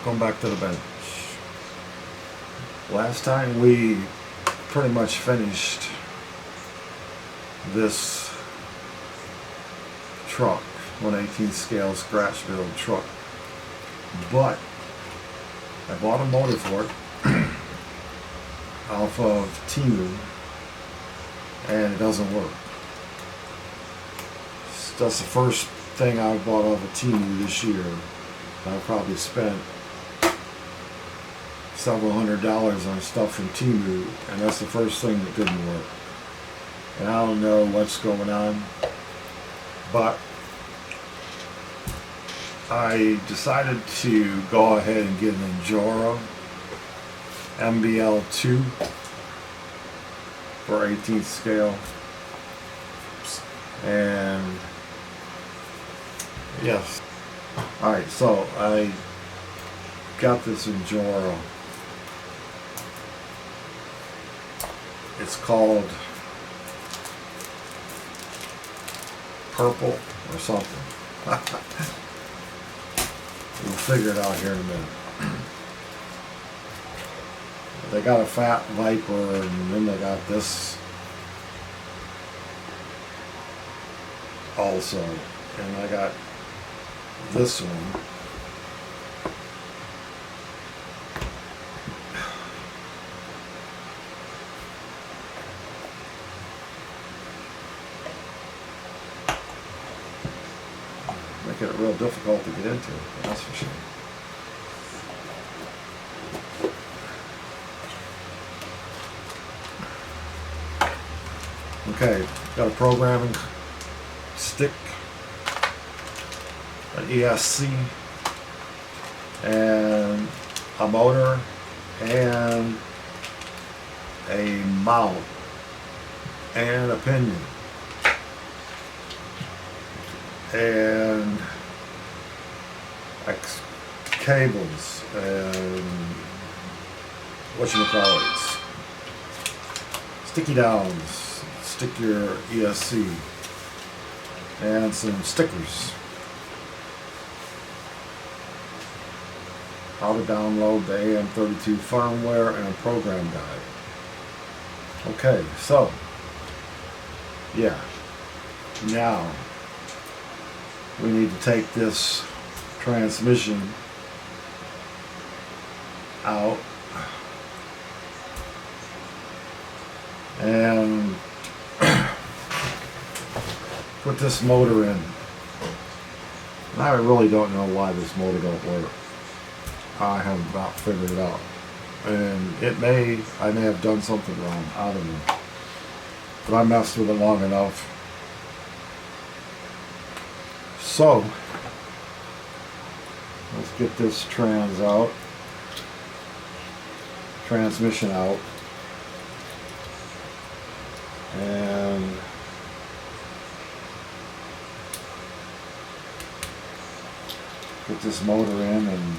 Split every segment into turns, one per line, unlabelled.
Welcome back to the bench. Last time we pretty much finished this truck, 1/18 scale scratch build truck, but I bought a motor for it off of Temu and it doesn't work. That's the first thing I bought off of Temu this year. I probably spent several $100s on stuff from Temu, and that's the first thing that didn't work. And I don't know what's going on, but I decided to go ahead and get an Enjora MBL2 for 18th scale, and yes. Alright, so I got this Enjora. It's called Purple or something. We'll figure it out here in a minute. They got a Fat Viper, and then they got this also. And I got this one. Making it real difficult to get into, that's for sure. Okay, got a programming stick, an ESC, and a motor, and a mount, and a pinion, and cables, and whatchamacallits, sticky downs, stick your ESC, and some stickers. How to download the AM32 firmware and a program guide. Okay, so yeah, now we need to take this transmission out and put this motor in. And I really don't know why this motor don't work. I have about figured it out, and I may have done something wrong. I don't know, but I messed with it long enough. So let's get this transmission out, and get this motor in and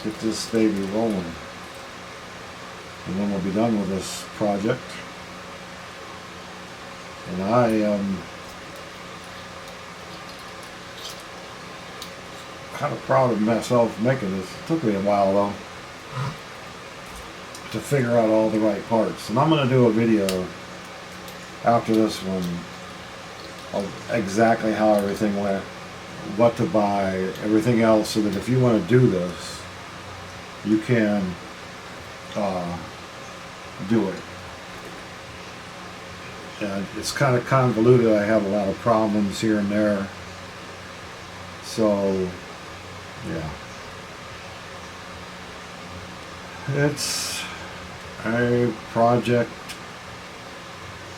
get this baby rolling, and then we'll be done with this project. And I am kind of proud of myself making this. It took me a while though to figure out all the right parts, and I'm going to do a video after this one of exactly how everything went, what to buy, everything else, so that if you want to do this, you can do it. And it's kind of convoluted. I have a lot of problems here and there, so yeah, it's a project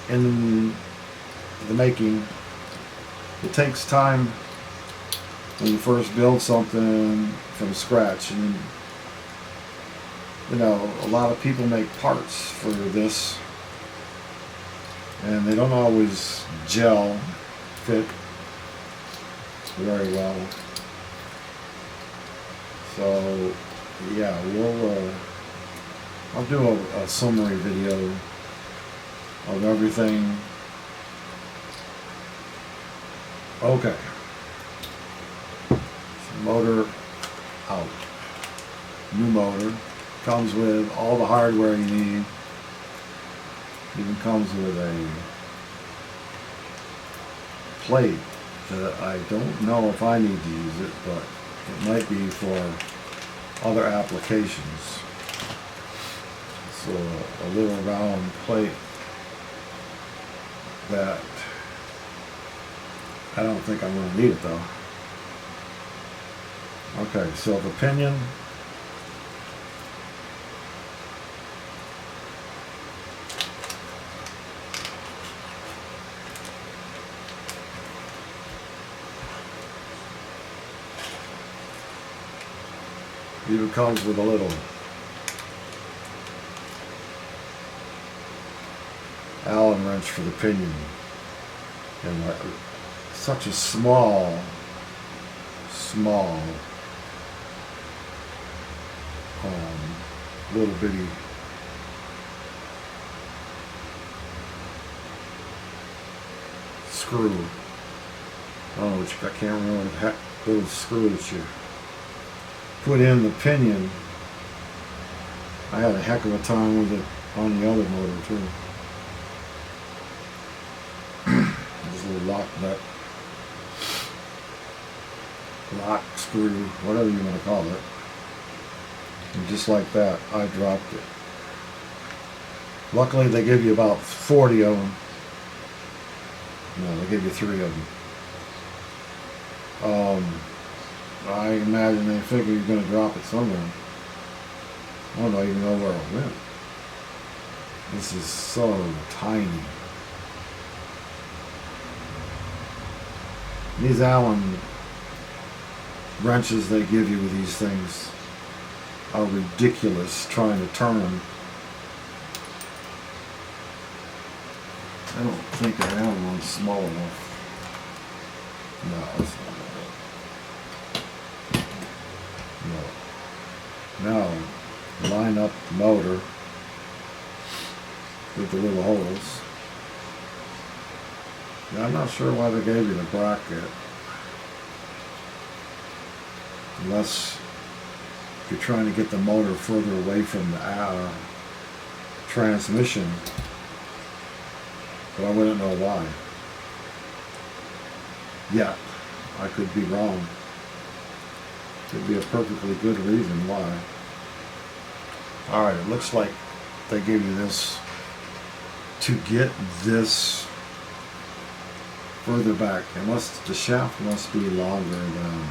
in the making. It takes time when you first build something from scratch, and you know, a lot of people make parts for this and they don't always fit very well. So yeah, I'll do a summary video of everything. Okay, so motor out. new motor. Comes with all the hardware you need. Even comes with a plate that I don't know if I need to use it, but it might be for other applications. So a little round plate that I don't think I'm going to need it though. Okay, so the pinion, even comes with a little Allen wrench for the pinion, and such a small little bitty screw. I don't know which, I can't remember the heck little screw that you put in the pinion. I had a heck of a time with it on the other motor too. This little lock nut, lock screw, whatever you want to call it. And just like that, I dropped it. Luckily, they give you about 40 of them. No, they give you 3 of them. I imagine they figure you're going to drop it somewhere. I don't even know where it went. This is so tiny. These Allen wrenches they give you with these things are ridiculous trying to turn them. I don't think I have one small enough. No, it's not. No. Now, line up the motor with the little holes. Now, I'm not sure why they gave you the bracket. Unless you're trying to get the motor further away from the transmission. But I wouldn't know why. Yeah, I could be wrong. Could be a perfectly good reason why. Alright, it looks like they gave you this to get this further back. The shaft must be longer than...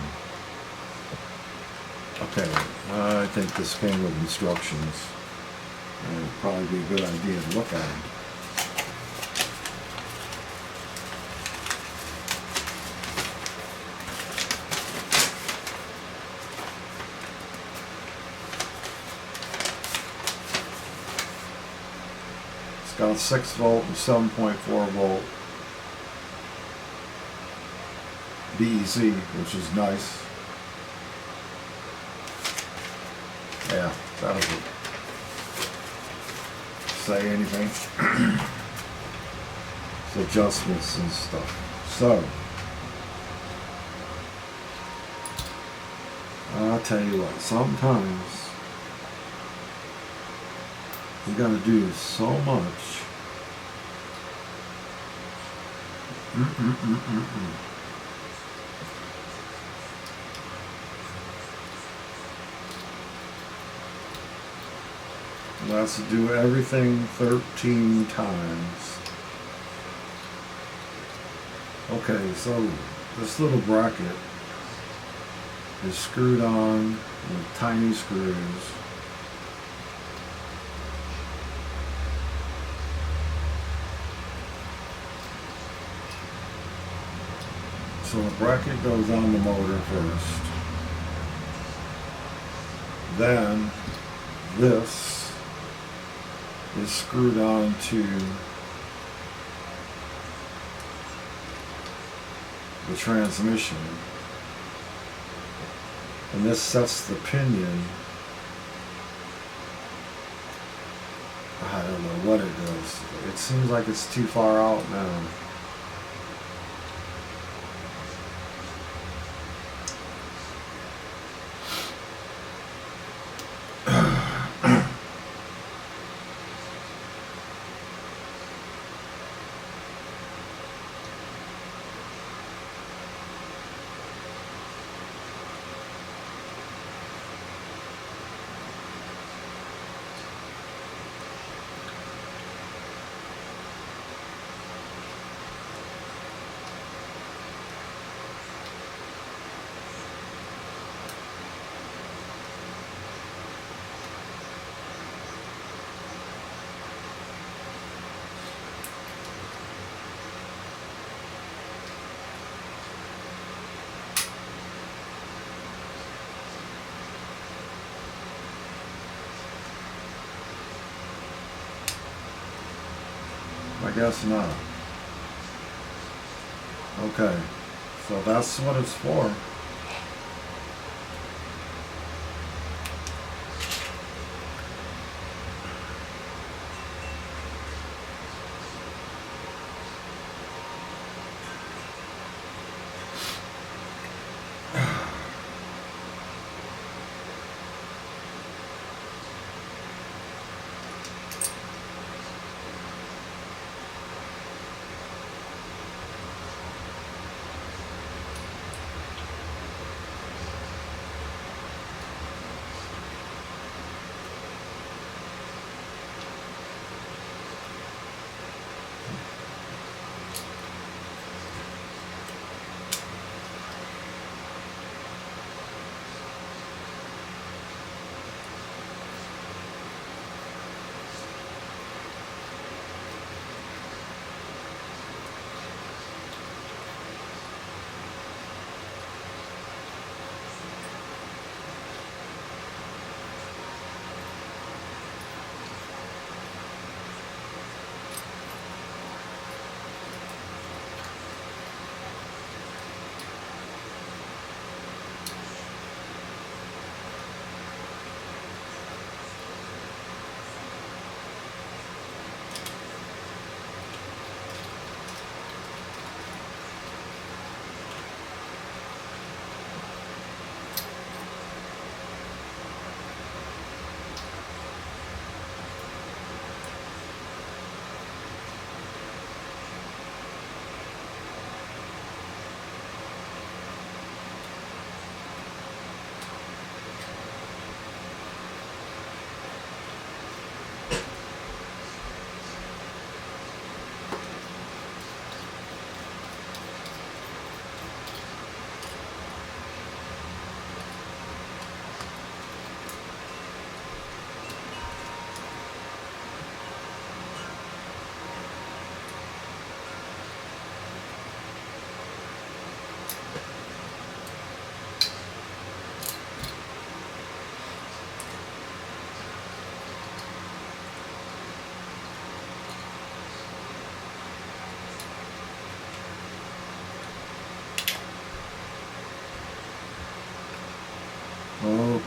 Okay, I think this came with instructions. And it'd probably be a good idea to look at them. It's got a 6 volt and 7.4 volt BEC, which is nice. Yeah, that doesn't say anything. It's adjustments and stuff. So, I'll tell you what, sometimes you gotta do so much. That's to do everything 13 times. Okay, so this little bracket is screwed on with tiny screws. So the bracket goes on the motor first. Then this is screwed on to the transmission, and this sets the pinion. I don't know what it does. It seems like it's too far out now. guess not. Okay, so that's what it's for.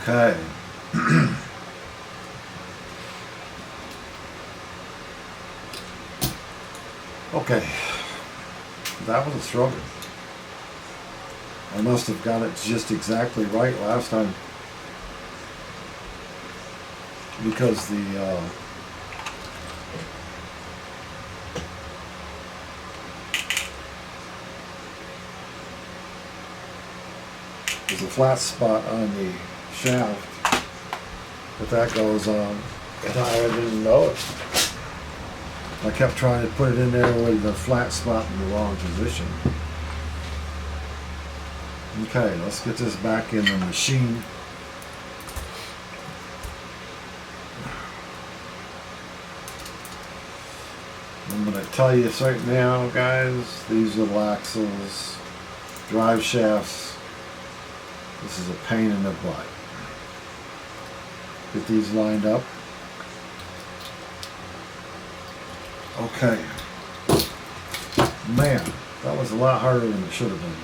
Okay. Okay. That was a struggle. I must have got it just exactly right last time. Because there's a flat spot on the shaft that goes on, and I didn't know it. I kept trying to put it in there with the flat spot in the wrong position. Okay, let's get this back in the machine. I'm going to tell you right now, guys, these little axles, drive shafts, this is a pain in the butt. Get these lined up. Okay. Man, that was a lot harder than it should have been.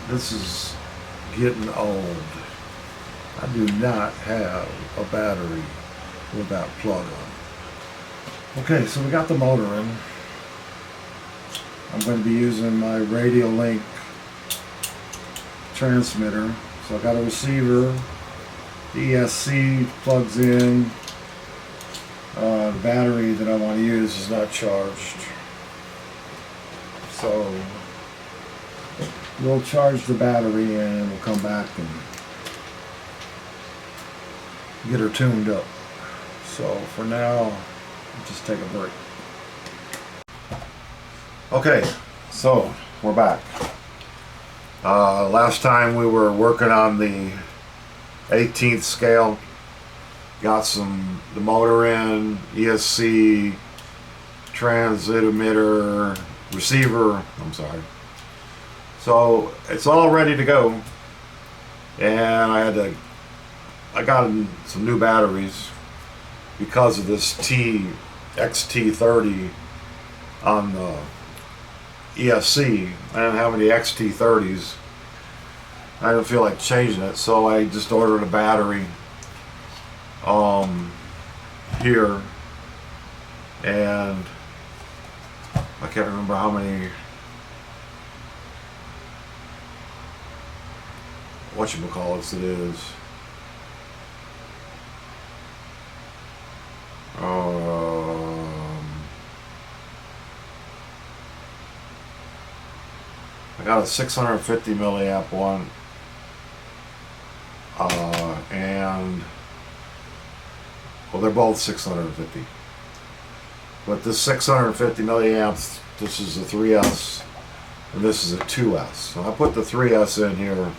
This is getting old. I do not have a battery with that plug on. Okay, so we got the motor in. I'm going to be using my radial link transmitter. So I got a receiver. The ESC plugs in. The battery that I want to use is not charged. So we'll charge the battery and we'll come back and get her tuned up. So for now, I'll just take a break. Okay, so we're back. Last time we were working on the 18th scale. Got the motor in, ESC, transit emitter, receiver, I'm sorry. So it's all ready to go. And I got some new batteries because of this XT30 on the ESC. I didn't have any XT30s. I didn't feel like changing it, so I just ordered a battery here, and I can't remember how many, whatchamacallits it is. I got a 650 milliamp one, and well, they're both 650. But this 650 milliamps, this is a 3S, and this is a 2S. So I put the 3S in here,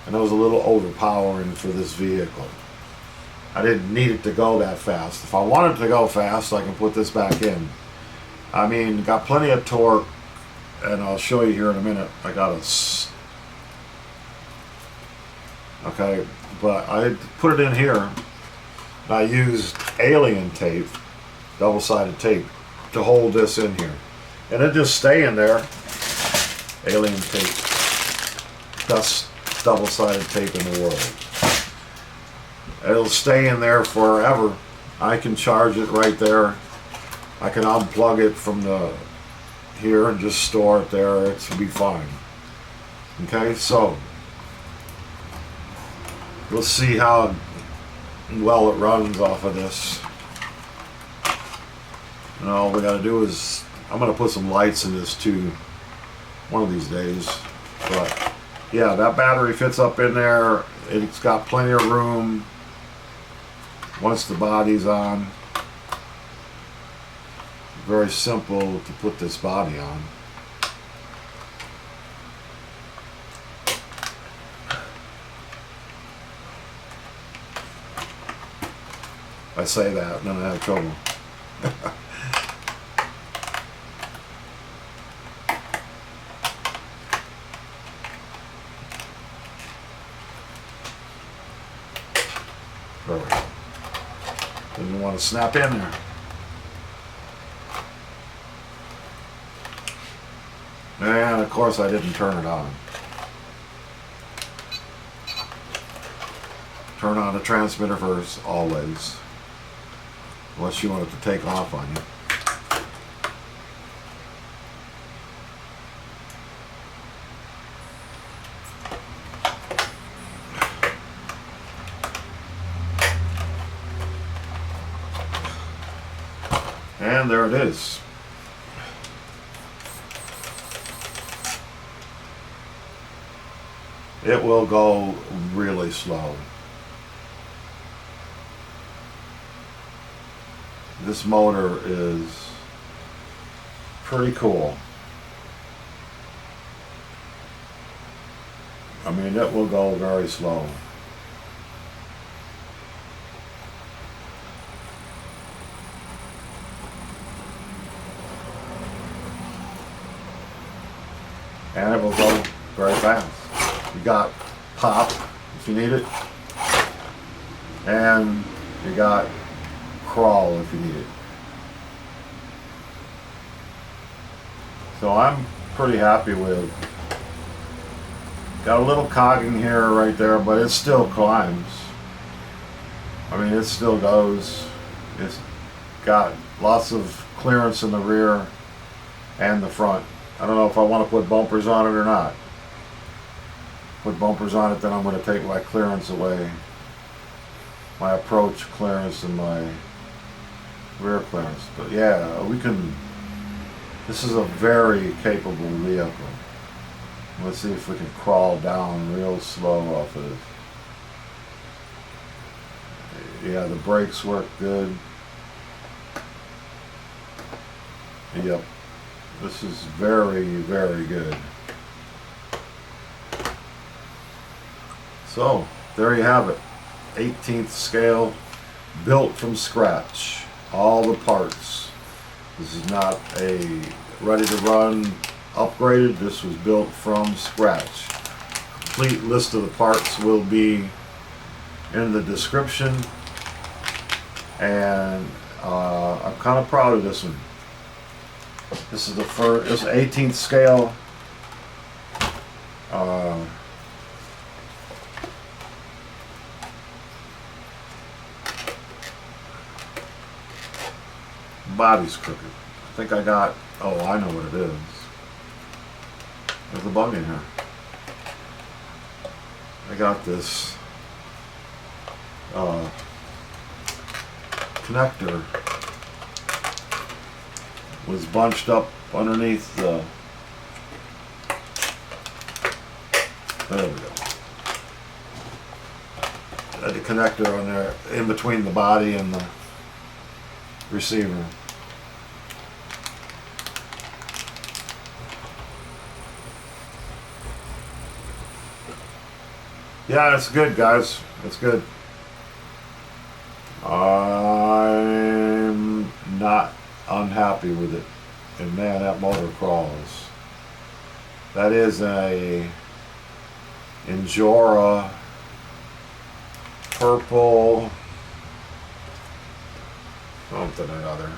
and it was a little overpowering for this vehicle. I didn't need it to go that fast. If I wanted it to go fast, I can put this back in. I mean, got plenty of torque, and I'll show you here in a minute. I got okay, but I put it in here. And I used alien tape, double-sided tape, to hold this in here. And it just stay in there. Alien tape. Best double-sided tape in the world. It'll stay in there forever. I can charge it right there. I can unplug it from here and just store it there. It'll be fine. Okay, so we'll see how well it runs off of this. And all we gotta do is, I'm gonna put some lights in this too one of these days. But yeah, that battery fits up in there. It's got plenty of room once the body's on. Very simple to put this body on. I say that and then I have trouble. Perfect. Then you want to snap in there. And of course I didn't turn it on. Turn on the transmitter first, always. Unless you want it to take off on you. And there it is. It will go really slow. This motor is pretty cool. I mean, it will go very slow. And it will go very fast. You got pop if you need it, and you got crawl if you need it. So I'm pretty happy with it. Got a little cogging here right there, but it still climbs. I mean, it still goes. It's got lots of clearance in the rear and the front. I don't know if I want to put bumpers on it or not. Put bumpers on it, then I'm going to take my clearance away. My approach clearance and my rear clearance. But yeah, we can, this is a very capable vehicle. Let's see if we can crawl down real slow off of this. Yeah, the brakes work good. Yep. This is very, very good. So, there you have it. 18th scale, built from scratch. All the parts. This is not a ready to run upgraded. This was built from scratch. Complete list of the parts will be in the description. And I'm kind of proud of this one. This is the first, this is 18th scale. Body's crooked. I think I got, oh, I know what it is. There's a bug in here. I got this connector was bunched up underneath the, there we go. The connector on there in between the body and the receiver. Yeah, it's good, guys. It's good. I'm not unhappy with it. And man, that motor crawls. That is a Injora purple something or other.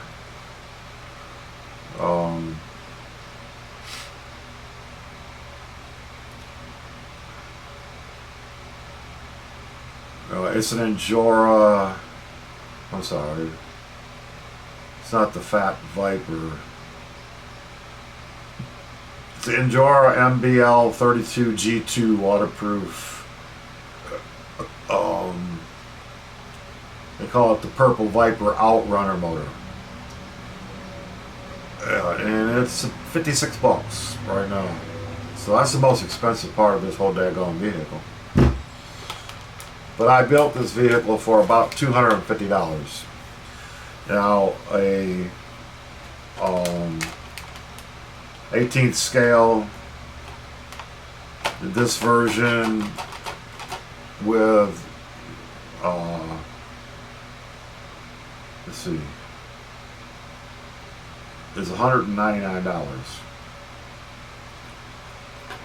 It's an Injora. I'm sorry. It's not the Fat Viper. It's the Injora MBL 32 G2 waterproof. They call it the Purple Viper Outrunner motor. And it's 56 bucks right now. So that's the most expensive part of this whole daggone vehicle. But I built this vehicle for about $250. Now a 18th scale, this version with let's see, is $199.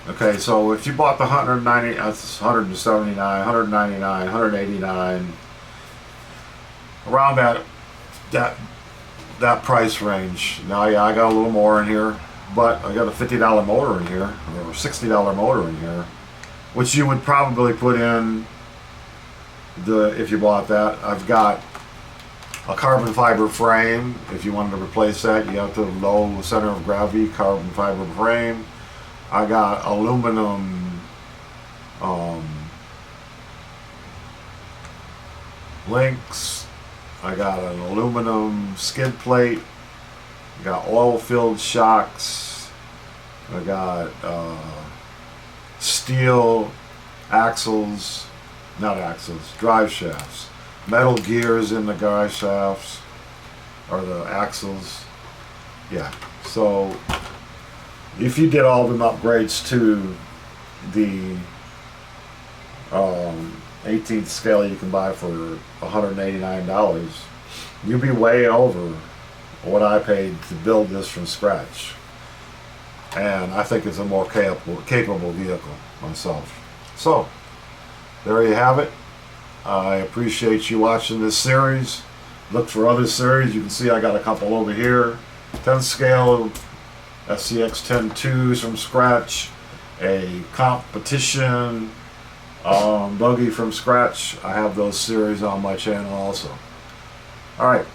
Okay, so if you bought the 190, that's 179, 199, 189, around that price range. Now, yeah, I got a little more in here, but I got a $50 motor in here, or $60 motor in here, which you would probably put in if you bought that. I've got a carbon fiber frame. If you wanted to replace that, you have the low center of gravity carbon fiber frame. I got aluminum links. I got an aluminum skid plate. I got oil-filled shocks. I got steel axles, not axles, drive shafts. Metal gears in the drive shafts, or the axles. Yeah, so if you did all them upgrades to the 18th scale you can buy for $189, you'd be way over what I paid to build this from scratch. And I think it's a more capable vehicle myself. So, there you have it. I appreciate you watching this series. Look for other series. You can see I got a couple over here. 10th scale SCX 10.2s from scratch, a competition buggy from scratch. I have those series on my channel also. Alright,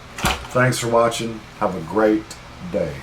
thanks for watching. Have a great day.